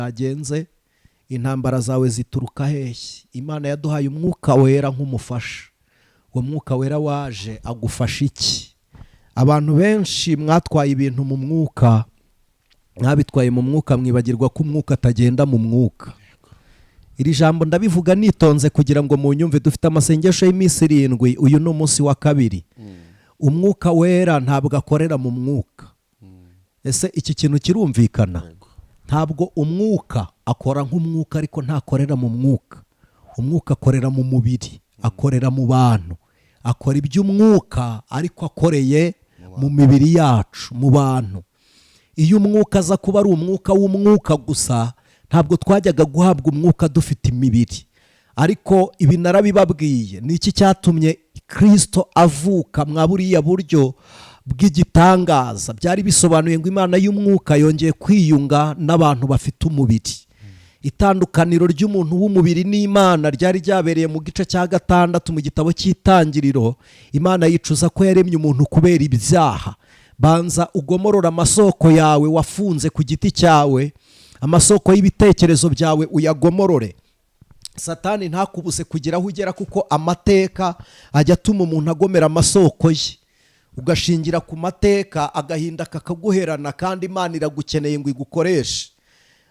byagenze, intambara zawe zituruka hehe? Imana yaduhaye umwuka wera nk'umufasha. Uwo mwuka wera waje agufasha iki? Abantu benshi mwatwaye ibintu mu mwuka, mwabitwaye mu mwuka mwibagirwa ko umwuka atagenda mu mwuka. Iri jambo ndabivuga nitonze kugira ngo munyumve. Dufite amasengesho y'iminsi 7, uyu ni umunsi wa 2. Umwuka wera ntabwo akorera mu mwuka. Ese iki kintu kirumvikana? Ntabwo umwuka akora nk'umwuka, ariko ntakorera mu mwuka. Umwuka akorera mu mubiri, akorera mu bantu, akora iby'umwuka ariko akoreye mu mibiri yacu, mu bantu. Iyo umwuka aza kuba ari umwuka w'umwuka gusa, ntabwo twajyaga guhabwa umwuka dufite imibiri. Ariko ibi narabibabwiye, ni iki cyatumye Kristo avuka mwa buriya buryo bw'igitangaza? Byari bisobanuye ngo Imana y'umwuka yongeye kwiyunga n'abantu bafite umubiri. Itandukaniro ry'umuntu w'umubiri n'Imana ryari ryabereye mu gice cya 6 mu gitabo cy'Itangiriro. Imana yicuza ko yaremye umuntu kubera ibyaha. Banza ugomorora amasoko yawe wafunze ku giti cyawe, amasoko y'ibitekerezo byawe uyagomorore. Satani ntakubuse kugira aho ugera, kuko amateka ajya atuma umuntu agomera amasoko ye. Ugashingira ku mateka, agahinda kakaguherana, kandi Imana iragukeneye ngo igukoreshe.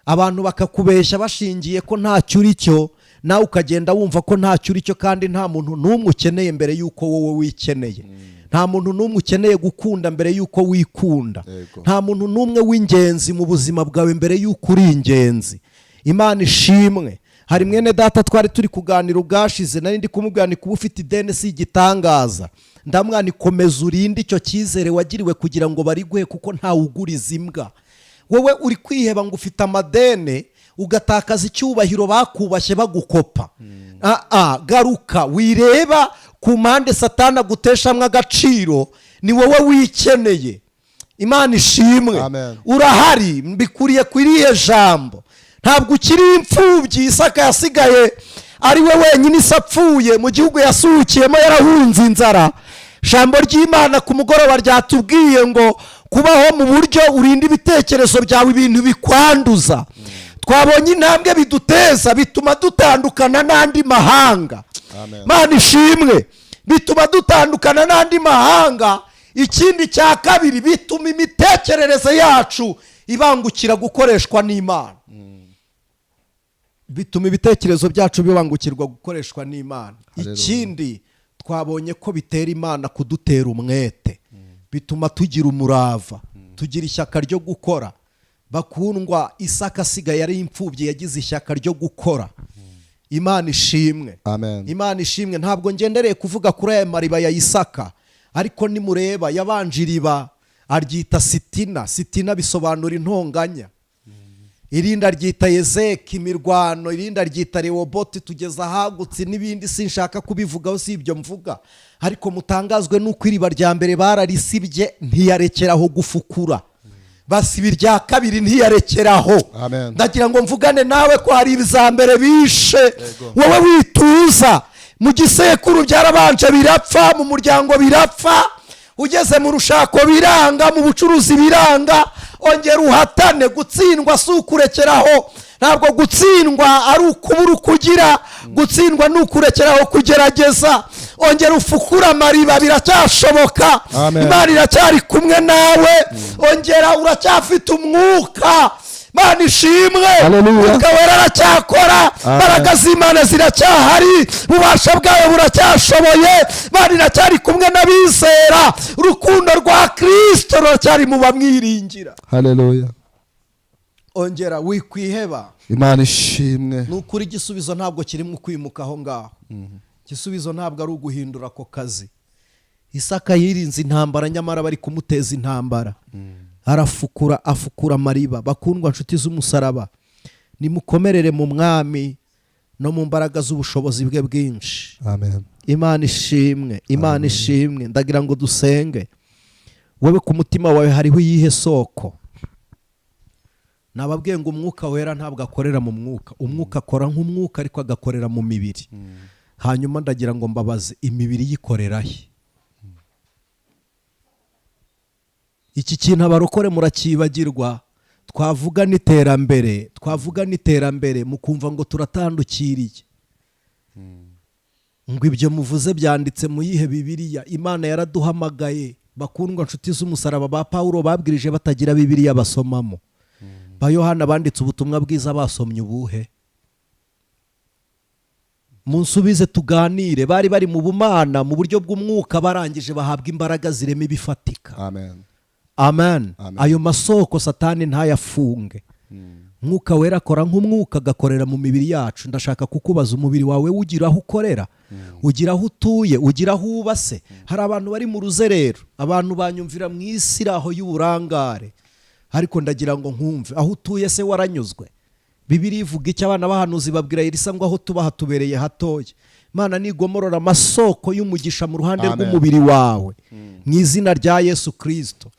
Abantu bakakubeshya bashingiye ko ntacyo uri cyo, nawe ukagenda wumva ko ntacyo uri cyo, kandi nta muntu n'umwe ukeneye mbere y'uko wowe wikeneye. Nta muntu n'umwe ukeneye gukunda mbere y'uko wikunda. Nta muntu n'umwe w'ingenzi mu buzima bwawe mbere y'uko uri ingenzi. Imana ishimwe. Hari mwene data twari turi kuganira ubwashize, nari ndi kumubwira kuba ufite ideni si igitangaza. Ndamwana ikomeza urinde icyo cyizere wagiriwe kugira ngo bariguhe, kuko ntawe uguriza imbwa. Wowe uri kwiheba ngo ufite amadene, ugatakaza icyubahiro bakubashye bagukopa. Garuka wireba ku mpande Satani aguteshamwe agaciro, ni wowe wikeneye. Imana ishimwe. Urahari, mbikuriye kwiriye jambo. Ntabwo ukiri imfubyi. Isaka yasigaye ari we wenyine isapfuye mu gihugu yasukiyemo, yarahunze inzara. Jambo ry'Imana ku mugoroba ryatubwiye ngo kubaho mu buryo urinda ibitekerezo byawe ibintu bikwanduza. Twabonye intambwe biduteza, bituma dutandukana n'andi mahanga. Imana ishimwe. Bituma dutandukana n'andi mahanga. Ikindi cya kabiri, bituma imitekerereze yacu ibangukira gukoreshwa n'Imana. Bituma ibitekerezo byacu bibangukirwa gukoreshwa n'Imana. Ikindi twabonye ko bitera Imana kudutera umwete. Bituma tugira umurava, tugira ishyaka ryo gukora. Bakundwa, Isaka asigaye ari imfubyi, yagize ishyaka ryo gukora. Imana ishimwe. Imana ishimwe. Ntabwo ngendereye kuvuga kuri aya mariba ya Isaka, ariko nimureba yabanje iriba aryita Sitina. Sitina bisobanura intonganya. Irinda ryita Yezeki, imirwano. Irinda ryita Rehoboti, tugeza ahagutse n'ibindi sinshaka kubivugaho, si ibyo mvuga. Ariko mutangazwe nuko iriba rya mbere bararisibye, ntiyarekeraho gufukura. Basiba irya kabiri, ntiyarekeraho. Ndagira ngo mvugane nawe ko hari ibiza mbere bishe. Wowe wituza. Mu gisekuru byarabanje birapfa, mu muryango birapfa, ugeze mu rushako biranga, mu bucuruzi biranga. Ongera uhatane. Gutsindwa si ukurekeraho. Ntabwo gutsindwa ari ukubura ukugira. Gutsindwa ni ukurekeraho kugerageza. Ongera ufukura amariba, biracyashoboka. Imana iracyari kumwe nawe. Ongera, uracyafite umwuka. Imana ishimwe. Umwuka wera aracyakora. Imbaraga z'Imana ziracyahari. Ububasha bwawe buracyashoboye. Imana iracyari kumwe n'abizera. Urukundo rwa Kristo ruracyari mu bamwiringira. Haleluya. Ongera wikwiheba. Imana ishimwe. Nukuri igisubizo ntabwo kirimo kwimuka aho ngaho. Igisubizo ntabwo ari uguhindura ako kazi. Isaka yirinze intambara, nyamara bari kumuteza intambara. Arafukura, afukura amariba. Bakundwa nshuti z'umusaraba, nimukomerere mu mwami no mu mbaraga z'ubushobozi bwe bwinshi. Imana ishimwe. Imana ishimwe. Ndagira ngo dusenge. Wowe ku mutima wawe hariho iyihe soko? Nababwiye ngo umwuka wera ntabwo akorera mu mwuka. Umwuka akora nk'umwuka, ariko agakorera mu mibiri. Hanyuma ndagira ngo mbabaze, imibiri yikorera he? Iki kintu abarokore murakibagirwa. twavuga n'iterambere mukumva ngo turatandukiriye. Ngo ibyo muvuze byanditse mu yihe Bibiliya? Imana yaraduhamagaye. Bakundwa nshuti z'umusaraba, ba Pawulo babwirije batagira Bibiliya basomamo. Ba Yohana banditse ubutumwa bwiza basomye ubuhe? Munsubize tuganire. Bari bari mu bumana mu buryo bw'umwuka, barangije bahabwa imbaraga zirema ibifatika. Amen. Ayo masoko Satani ntayafunge. Mwuka wera akora nk'umwuka, agakorera mu mibiri yacu. Ndashaka kukubaza, umubiri wawe ugira aho ukorera, ugira aho utuye, ugira aho ubase? Hari abantu bari mu ruzerero, abantu banyumvira mu isi aho y'uburangare, ariko ndagira ngo nkumve, aho utuye se waranyuzwe? Bibiliya ivuga icyo? Abana bahanuzi babwira Elisa ngo aho tuba hatubereye hatoye. Imana nigomorora amasoko y'umugisha mu ruhande rw'umubiri wawe mu izina rya Yesu Kristo.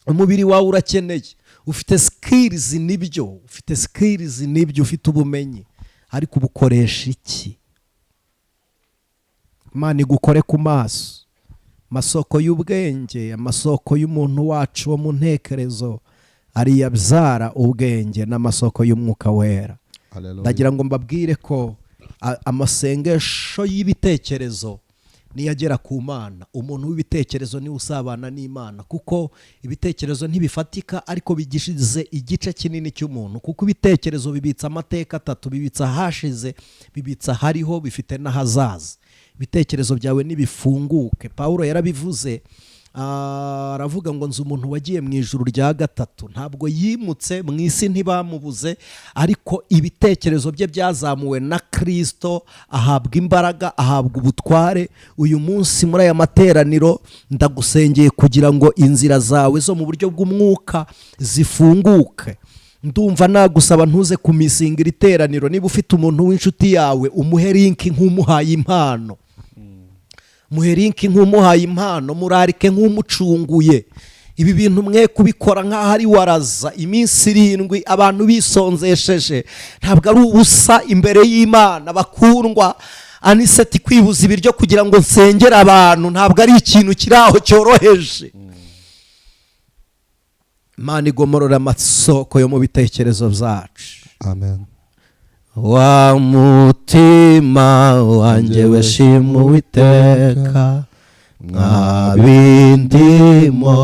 Umubiri wawe urakeneye. Ufite skills nibyo, ufite ubumenyi, ariko ubukoresha iki? Imana igukore ku maso. Amasoko y'ubwenge, amasoko y'umuntu wacu wo mu ntekerezo ari yabyara ubwenge n'amasoko y'umwuka wera. Ndagira ngo mbabwire ko amasengesho y'ibitekerezo niyagera ku Mana. Umuntu w'ibitekerezo ni usabana n'Imana, kuko ibitekerezo ntibifatika ariko bigishize igice kinini cy'umuntu, kuko ibitekerezo bibitsa amateka atatu: bibitsa hashize, bibitsa hariho, bifite n'ahazaza. Ibitekerezo byawe nibifunguke. Pawulo yarabivuze, aravuga ngo nzi umuntu wagiye mu ijuru rya gatatu. Ntabwo yimutse mu isi, ntibamubuze, ariko ibitekerezo bye byazamuwe na Kristo, ahabwa imbaraga, ahabwa ubutware. Uyu munsi muri aya materaniro ndagusengeye kugira ngo inzira zawe zo mu buryo bw'umwuka zifunguke. Ndumva nagusaba ntuze kumisingira iteraniro. Niba ufite umuntu w'inshuti yawe, umuhe link nk'umuhaye impano. Muherinki nk'umuhaye impano, murarike nk'umucunguye. Ibi bintu mwe kubikora nk'aho ari waraza iminsi 7 abantu bisonzesheje. Ntabwo ari ubusa imbere y'Imana. Bakundwa, aniseti kwibuza ibiryo kugira ngo nsengere abantu ntabwo ari ikintu kiraho cyoroheje. Imana igomorora amasoko yo mu bitekerezo byacu. Amen. Wa mutima wanjye weshima Uwiteka, mwabindimo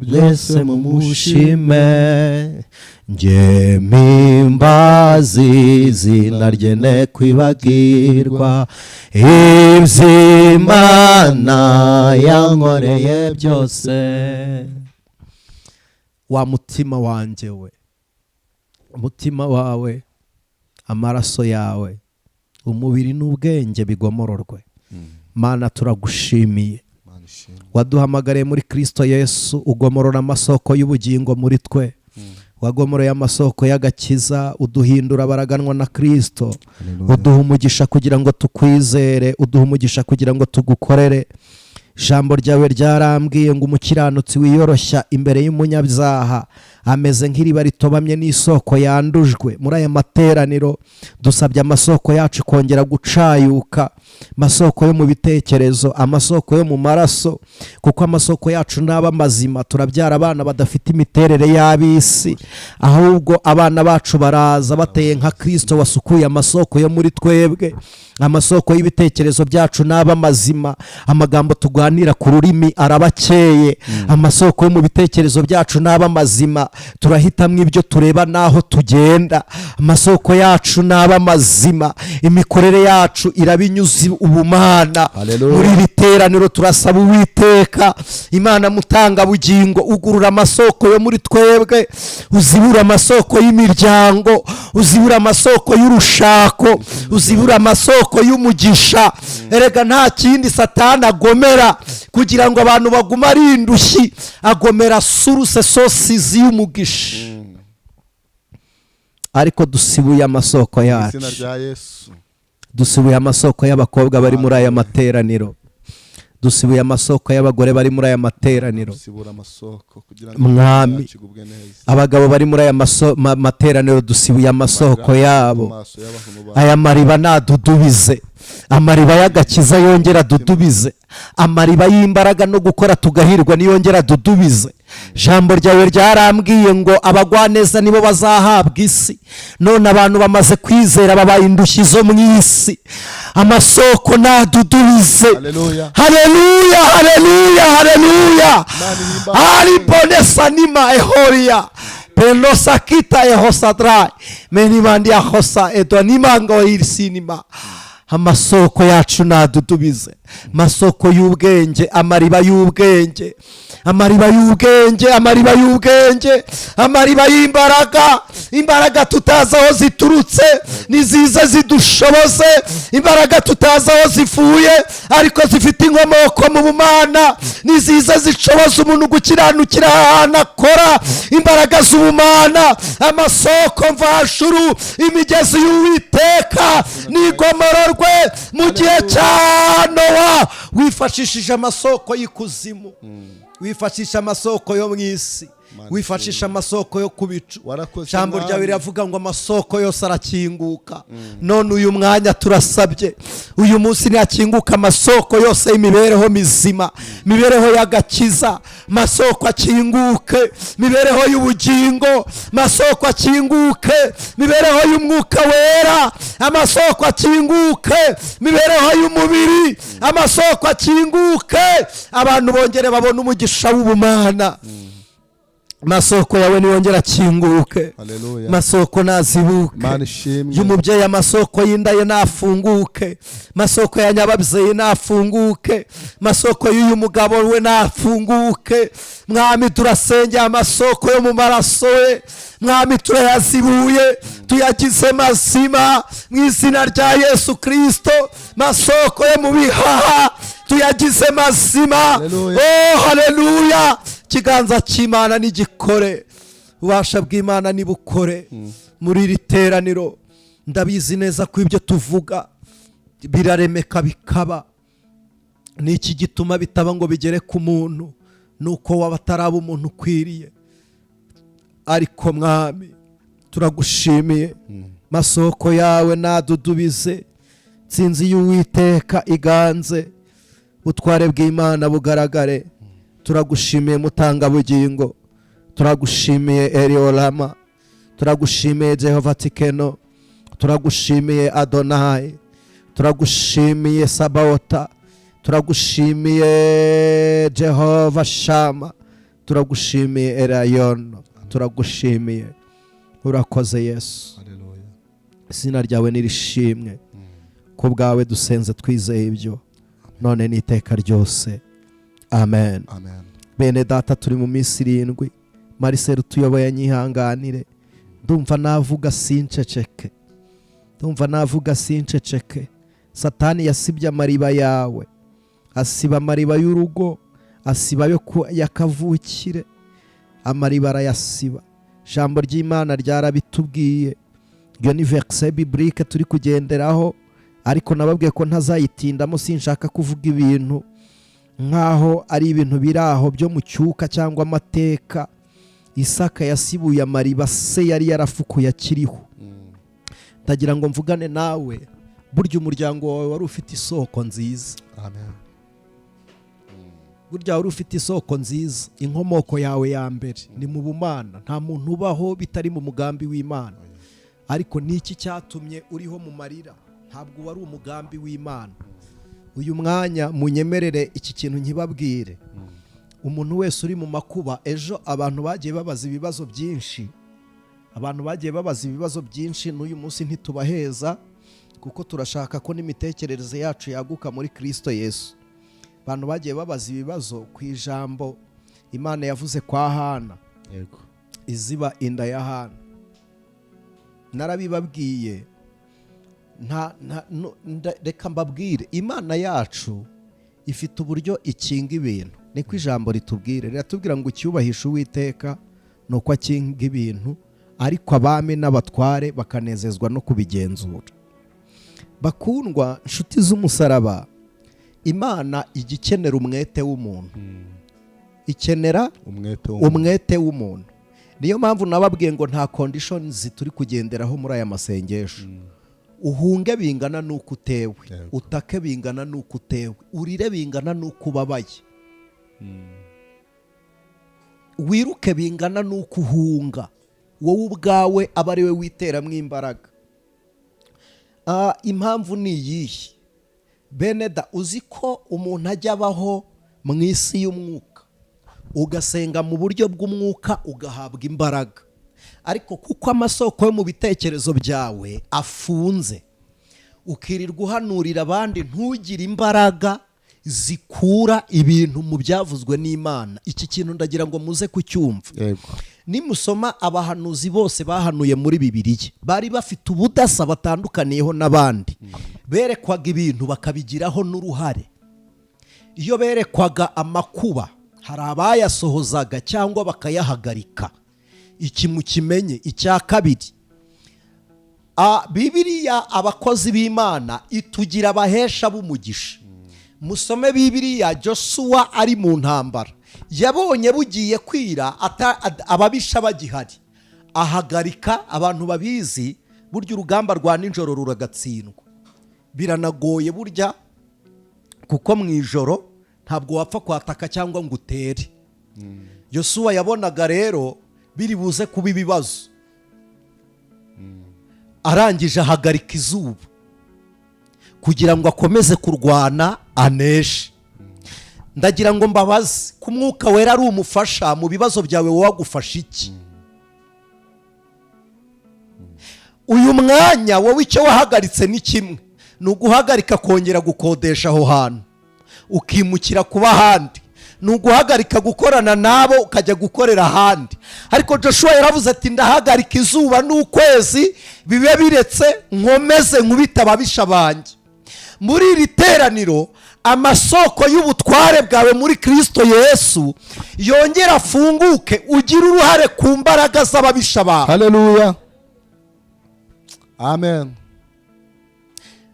mwese mumushime. Nje mpimbazi izina rye ne kwibagirwa, iby'Imana yankoreye byose. Wa mutima wanjye we, umutima wawe, amaraso yawe, umubiri n'ubwenge bigomororwe. Mana turagushimiye, waduhamagariye muri Kristo Yesu, ugomorora amasoko y'ubugingo muri twe. Wagomoroye amasoko y'agakiza, uduhindura baraganwa na Kristo. Uduha umugisha kugira ngo tukwizere, uduha umugisha kugira ngo tugukorere. Ijambo ryawe ryarambwiye ngo umukiranutsi wiyoroshya imbere y'umunyabyaha ameze nk'iriba ritobamye n'isoko yandujwe. Muri aya materaniro dusabye amasoko yacu kongera gucayuka, amasoko yo mu bitekerezo, amasoko yo mu maraso, kuko amasoko yacu n'aba mazima. Turabyara abana badafite imiterere y'abisi, ahubwo abana bacu baraza bateye nka Kristo wasukuye amasoko yo muri twebwe. Amasoko y'ibitekerezo byacu n'aba mazima, amagambo tuganira ku rurimi arabakeye. Amasoko yo mu bitekerezo byacu n'aba mazima, turahitamwe ibyo tureba naho tugenda. Amasoko yacu n'aba mazima, imikorere yacu irabinyuze ubumana. Muri iri teraniro turasaba Uwiteka Imana mutanga bugingo, ugurura amasoko yo muri twebwe, uzibura amasoko y'imiryango, uzibura amasoko y'urushako, uzibura amasoko y'umugisha. Erega nta kindi Satani agomera kugira ngo abantu baguma ari indushyi, agomera suruse sosizi y'umugisha. Ariko dusibuye amasoko yacu, dusibuye amasoko y'abakobwa bari muri aya materaniro, dusibuye amasoko y'abagore bari muri aya materaniro. Mwami, abagabo bari muri aya materaniro dusibuye amasoko yabo. Aya mariba nadudubize, amariba y'agakiza yongera dudubize, amariba y'imbaraga no gukora tugahirwa niyongera dudubize. Jambo ryawe ryarambwiye ngo abagwaneza nibo bazahabwa isi, none abantu bamaze kwizera babaye indushyi zo mu isi. Amasoko nadudubize. Haleluya, haleluya, haleluya. Alibonesa nima ehoria penosakita ehosadrai menimandia hosa edonimango irsinima. Amasoko yacu nadudubize, masoko y'ubwenge, amariba y'ubwenge, amariba y'ubwenge, amariba y'ubwenge, amariba y'imbaraga, imbaraga tutazi aho ziturutse nizize zidushoboze, imbaraga tutazi aho zivuye ariko zifite inkomoko mu bumana, nizize zishoboza umuntu gukiranukira ahantu akora, imbaraga z'ubumana, amasoko mvashuru, imigezi y'Uwiteka nigomororwe mu gihe cya Nowa. Wifashishije amasoko y'ikuzimu, wifashisha amasoko yo mu isi, wifashisha amasoko yo ku bicu. Jambo ryawe riravuga ngo amasoko yose arakinguka. None uyu mwanya turasabye, uyu munsi ntihakinguka amasoko yose y'imibereho mizima, mibereho y'agakiza, masoko akinguke, mibereho y'ubugingo, masoko akinguke, mibereho y'umwuka wera, amasoko akinguke, mibereho y'umubiri, amasoko akinguke, abantu bongere babone umugisha w'ubumana. Masoko yawe niwongera akinguke, masoko nazibuke y'umubyeyi, amasoko y'indaye nafunguke, masoko ya nyababyeyi nafunguke, masoko y'uyu mugabo we nafunguke. Mwami turasengera amasoko yo mu maraso we, Mwami turayazibuye tuyagize mazima mu izina rya Yesu Kristo. Masoko yo mu bihaha tuyagize mazima. Oh haleluya. Kiganza cy'Imana nigikore, ubasha bw'Imana nibukore muri iri teraniro. Ndabizi neza ko ibyo tuvuga biraremeka bikaba. Niki gituma bitaba ngo bigere ku muntu? Nuko waba ataraba umuntu ukwiriye. Ariko Mwami turagushimiye, masoko yawe nadudubize, tsinzi y'Uwiteka iganze, ubutware bw'Imana bugaragare. Turagushimiye mutanga bugingo, turagushimiye Eliolama, turagushimiye Jehova Tikeno, turagushimiye Adonai, turagushimiye Sabaota, turagushimiye Jehova Shama, turagushimiye Elayon, turagushimiye. Urakoze Yesu. Izina ryawe nirishimwe, ku bwawe dusenze twizeye ibyo none n'iteka ryose. Amen. Amen. Bene data turi mu minsi 7, Marcel tuyoboye nyihanganire. Ndumva navuga sinceceke, ndumva navuga sinceceke. Satani yasibye amariba yawe, asiba amariba y'urugo, asiba yo yakavukire, amariba arayasiba. Jambo ry'Imana ryarabitubwiye, iyo ni verset biblique turi kugenderaho, ariko nababwiye ko ntazayitindamo. Sinshaka kuvuga ibintu nkaho ari ibintu biraho byo mu cyuka cyangwa amateka. Isaka yasibuye amariba se yari yarafukuye akiriho. Ndagira ngo mvugane nawe, burya umuryango wawe wari ufite isoko nziza. Amen. Burya wari ufite isoko nziza. Inkomoko yawe ya mbere ni mu bumana. Nta muntu ubaho bitari mu mugambi w'Imana. Ariko niki cyatumye uriho mu marira? Ntabwo wari umugambi w'Imana. Uyu mwanya munyemerere iki kintu nkibabwire. Umuntu wese uri mu makuba, ejo abantu bagiye babaza ibibazo byinshi, abantu bagiye babaza ibibazo byinshi, n'uyu munsi ntitubaheza kuko turashaka ko n'imitekerereze yacu yaguka muri Kristo Yesu. Abantu bagiye babaza ibibazo ku ijambo Imana yavuze kwa Hana, yego, iziba inda ya Hana. Narabibabwiye, reka mbabwire, Imana yacu ifite uburyo ikinga ibintu. Niko ijambo ritubwire, riratubwira ngo icyubahisha Uwiteka nuko akinga ibintu, ariko abami n'abatware bakanezezwa no kubigenzura. Bakundwa nshuti z'umusaraba, Imana igikenera umwete w'umuntu, ikenera umwete w'umuntu. Niyo mpamvu nababwiye ngo nta conditions turi kugenderaho muri aya masengesho. Uhunge bingana nuko utewe, utake bingana nuko utewe, urire bingana nuko ubabaye. wiruke bingana n'uko uhunga, wowe ubwawe aba ari we witeramo imbaraga. Impamvu ni iyihe? Beneda, uzi ko umuntu ajya abaho mu isi y'umwuka, ugasenga mu buryo bw'umwuka ugahabwa imbaraga, ariko kuko amasoko yo mu bitekerezo byawe afunze, ukirirwa uhanurira abandi ntugire imbaraga zikura ibintu mu byavuzwe n'Imana. Iki kintu ndagira ngo muze kucyumva. Nimusoma abahanuzi bose bahanuye muri Bibiliya, bari bafite ubudasa batandukaniyeho n'abandi. Berekwaga ibintu bakabigiraho n'uruhare. Iyo berekwaga amakuba, hari abayasohozaga cyangwa bakayahagarika. Iki mukimenye. Icya kabiri, Bibiliya abakozi b'Imana itugira abahesha b'umugisha. Musome Bibiliya, Joshua ari mu ntambara, yabonye bugiye kwira ababisha bagihari, ahagarika. Abantu babizi, burya urugamba rwa nijoro ruragatsindwa. Biranagoye burya, kuko mu ijoro ntabwo wapfa kwataka cyangwa ngo utere. Joshua yabonaga rero biri buze kuba ibibazo, arangije ahagarika izuba kugira ngo akomeze kurwana aneshe. Ndagira ngo mbabaze, ku Mwuka Wera ari umufasha mu bibazo byawe, wowe agufasha iki? Uyu mwanya wowe icyo wahagaritse ni kimwe, ni uguhagarika kongera gukodesha aho hantu ukimukira kuba ahandi, ni uguhagarika gukorana nabo ukajya gukorera ahandi. Ariko Joshua yaravuze ati ndahagarika izuba n'ukwezi bibe biretse, nkomeze nkubita ababisha banjye. Muri iri teraniro amasoko y'ubutware bwawe muri Kristo Yesu yongera afunguke, ugire uruhare ku mbaraga z'ababisha bawe. Haleluya, amen.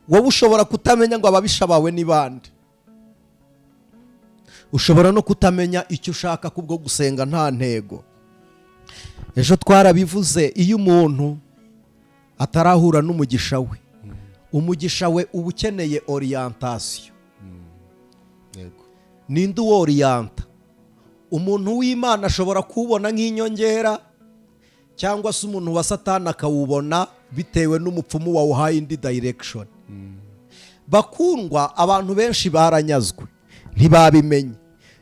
Wowe ushobora kutamenya ngo ababisha bawe ni bande. Ushobora no kutamenya icyo ushaka kubwo gusenga nta ntego. Ejo twarabivuze, iyo umuntu atarahura n'umugisha we, umugisha we uba ukeneye orientation. Ninde uwo orienta? Umuntu w'Imana ashobora kuwubona nk'inyongera, cyangwa se umuntu wa Satani akawubona bitewe n'umupfumu wawuhaye indi direction. Bakundwa, abantu benshi baranyazwe ntibabimenye.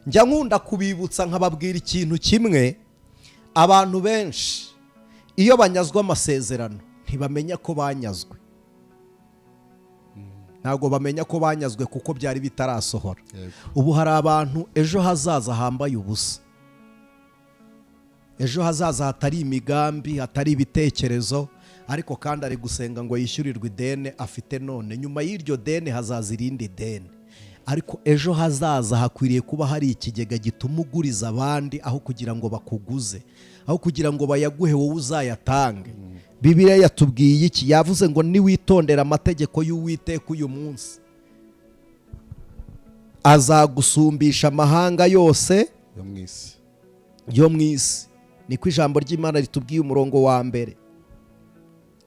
Njya nkunda kubibutsa nkababwira ikintu kimwe, abantu benshi iyo banyazwe amasezerano ntibamenya ko banyazwe. Ntabwo bamenya ko banyazwe kuko byari bitarasohora. Ubu hari abantu ejo hazaza hambaye ubusa, ejo hazaza hatari imigambi, hatari ibitekerezo, ariko kandi ari gusenga ngo yishyurirwe ideni afite none. Nyuma y'iryo deni hazaza irindi deni, ariko ejo hazaza hakwiriye kuba hari ikigega gituma uguriza abandi, aho kugira ngo bakuguze, aho kugira ngo bayaguhe wowe uzayatange. Bibiliya yatubwiye iki? Yavuze ngo niwitondera amategeko y'Uwiteka uyu munsi, azagusumbisha amahanga yose yo mu isi. Niko ijambo ry'Imana ritubwiye, umurongo wa mbere.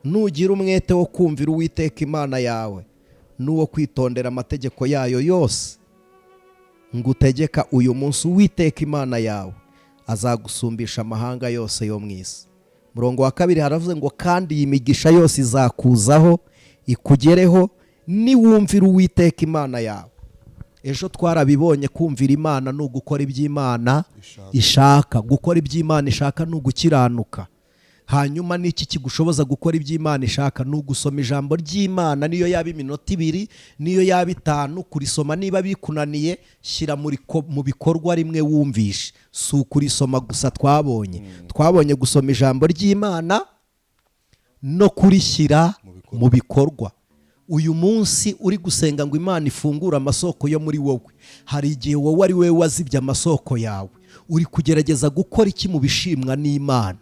Nugira umwete wo kumvira Uwiteka Imana yawe n'uwo kwitondera amategeko yayo yose ngutegeka uyu munsi, Uwiteka Imana yawe azagusumbisha amahanga yose yo mu isi. Murongo wa kabiri haravuze ngo kandi iyi migisha yose izakuzaho ikugereho niwumvira Uwiteka Imana yawe. Ejo twarabibonye, kumvira Imana ni ugukora iby'Imana ishaka. Gukora iby'Imana ishaka ni ugukiranuka. Hanyuma n'iki kigushoboza gukora iby'Imana ishaka? Ni ugusoma ijambo ry'Imana, niyo yaba iminota 2, niyo yaba 5, kurisoma. Niba bikunaniye, shyira mu bikorwa rimwe wumvishe. Si ukurisoma gusa twabonye gusoma ijambo ry'Imana no kurishyira mu bikorwa. Uyu munsi uri gusenga ngo Imana ifungure amasoko yo muri wowe, hari igihe wowe ari we wazibye amasoko yawe. Uri kugerageza gukora iki mu bishimwa n'Imana?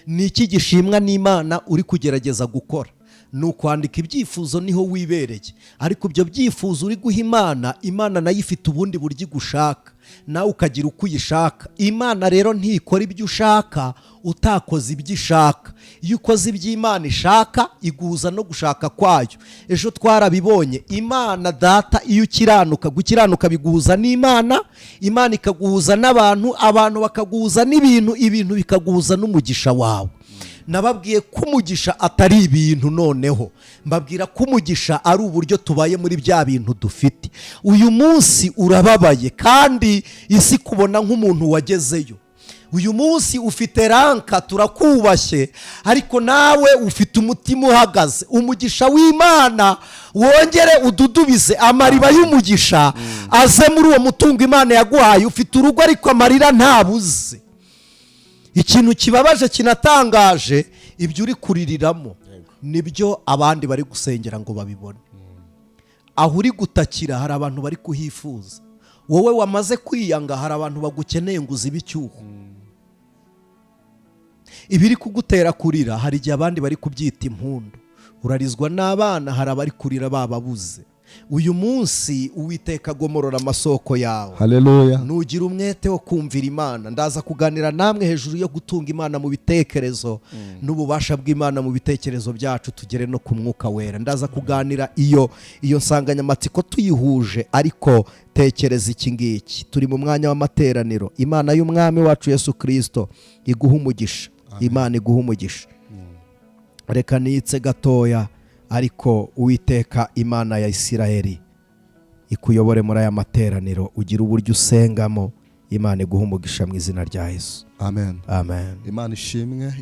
Ni iki gishimwa n'Imana uri kugerageza gukora? Ni ukwandika ibyifuzo, niho wibereye. Ariko ibyo byifuzo uri guha Imana, Imana nayo ifite ubundi buryo igushaka. nawe ukagira uko uyishaka. Imana rero ntikora ibyo ushaka utakoze ibyo ishaka. Iyo ukoze ibyo Imana ishaka iguhuza no gushaka kwayo. Ejo twarabibonye, Imana Data iyo ukiranuka, gukiranuka biguhuza n'Imana, Imana ikaguhuza n'abantu, abantu bakaguhuza n'ibintu, ibintu bikaguhuza n'umugisha wawe. Nababwiye ko umugisha atari ibintu, noneho mbabwira ko umugisha ari uburyo tubaye muri bya bintu dufite. Uyu munsi urababaye kandi isi kubona nk'umuntu wagezeyo. Uyu munsi ufite ranka, turakubashye, ariko nawe ufite umutima uhagaze. Umugisha w'Imana wongere ududubize amariba y'umugisha aze muri uwo mutungo Imana yaguhaye. Ufite urugo ariko amarira ntabuze. Ikintu kibabaje kinatangaje, ibyo uri kuririramo nibyo abandi bari gusengera ngo babibone. Aho uri gutakira hari abantu bari kuhifuza. Wowe wamaze kwiyanga hari abantu bagukeneye ngo uzibe icyuho. Ibiri kugutera kurira hari igihe abandi bari kubyita impundu. Urarizwa n'abana, hari abari kurira bababuze. Uyu munsi Uwiteka agomorora amasoko yawe. Haleluya. Nugira umwete wo kumvira Imana. Ndaza kuganira namwe hejuru yo gutunga Imana mu bitekerezo n'ububasha bw'Imana mu bitekerezo byacu, tugere no ku Mwuka Wera. Ndaza kuganira iyo nsanganyamatsiko tuyihuje, ariko tekereza iki ngiki. Turi mu mwanya w'amateraniro. Imana y'Umwami wacu Yesu Kristo iguha umugisha. Imana iguha umugisha. Reka nitse gatoya, ariko Uwiteka Imana ya Isiraheli ikuyobore muri aya materaniro, ugira uburyo usengamo. Imana iguha umugisha mu izina rya Yesu. Amen. Amen. Imana ishimwe.